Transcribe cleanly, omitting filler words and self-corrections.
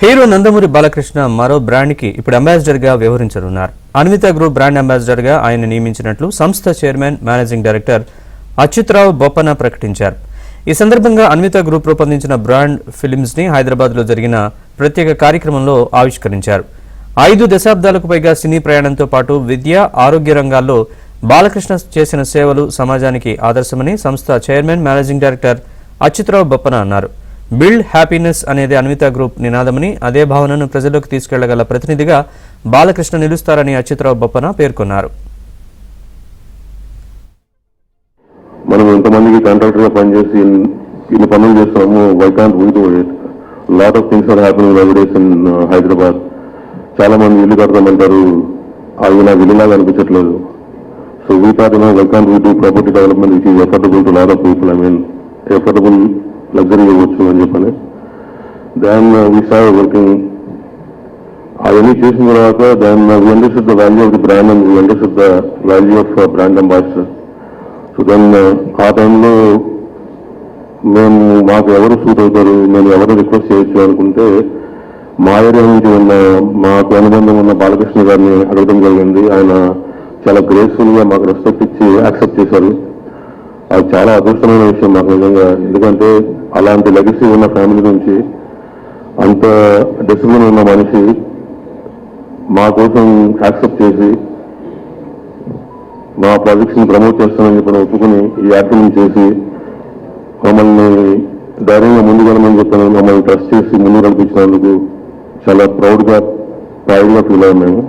Hero Nandamuri Balakrishna మరో brand కి ఇప్పుడు అంబాసిడర్ గా వ్యవహరించనున్నారు. అన్విత గ్రూప్ బ్రాండ్ అంబాసిడర్ గా ఆయన నియమించినట్లు సంస్థ chairman managing director Achyutarao Boppana ప్రకటించారు. ఈ సందర్భంగా అన్విత గ్రూప్ రూపొందించిన బ్రాండ్ ఫిల్మ్స్ ని హైదరాబాద్ లో జరిగిన ప్రత్యేక కార్యక్రమంలో ఆవిష్కరించారు. 5 దశాబ్దాలకు పైగా సినీ ప్రయాణంతో పాటు విద్య, ఆరోగ్య రంగాల్లో బాలకృష్ణ చేసిన సేవలు సమాజానికి ఆదర్శమని సంస్థ chairman managing director Achyutarao Boppana అన్నారు. బిల్డ్ హ్యాపీనెస్ అనేది అన్విత గ్రూప్ నినాదమని, అదే భావనను ప్రజల్లోకి తీసుకెళ్లగల ప్రతినిధిగా బాలకృష్ణ నిలుస్తారని అచ్యుతరావు బొప్పన పేర్కొన్నారు. మనం ఎంతమందికి కాంట్రాక్టర్ గా పనిచేసి ఇన్ని పనులు చేస్తాము. Why can't we do it? Lot of things are happening nowadays in Hyderabad. చాలా మంది ఇల్లు కడతామంటారు, అవి నాకు ఇల్లులాగా అనిపించట్లేదు. So we thought why can't we do property development which is affordable to lot of people. I mean affordable luxury ఇవ్వచ్చు అని చెప్పని దాన్ వీ స్టార్టెడ్ వర్కింగ్. అవన్నీ చేసిన తర్వాత then we understood the value of the brand and we understood the value of brand ambassador. So then ఆ టైంలో మేము మాకు ఎవరు సూట్ అవుతారు, మేము ఎవరు రిక్వెస్ట్ చేయొచ్చు అనుకుంటే మా ఏరియా నుంచి ఉన్న మాకు అనుబంధం ఉన్న బాలకృష్ణ గారిని అడగడం జరిగింది. ఆయన చాలా గ్రేస్ఫుల్ గా మాకు రెస్పెక్ట్ ఇచ్చి యాక్సెప్ట్ చేశారు. అది చాలా అదృష్టమైన విషయం మాకు నిజంగా. ఎందుకంటే అలాంటి లెగసీ ఉన్న ఫ్యామిలీ నుంచి అంత డిసిప్లిన్ ఉన్న మనిషి మా కోసం యాక్సెప్ట్ చేసి మా ప్రాజెక్ట్స్ ని ప్రమోట్ చేస్తామని చెప్పి ఒప్పుకుని ఈ యాక్టింగ్ చేసి మమ్మల్ని ధైర్యంగా ముందుకు వెళ్ళమని చెప్పి మమ్మల్ని ట్రస్ట్ చేసి ముందుకు నడిపించినందుకు చాలా ప్రౌడ్గా ఫీల్ అయ్యాం మేము.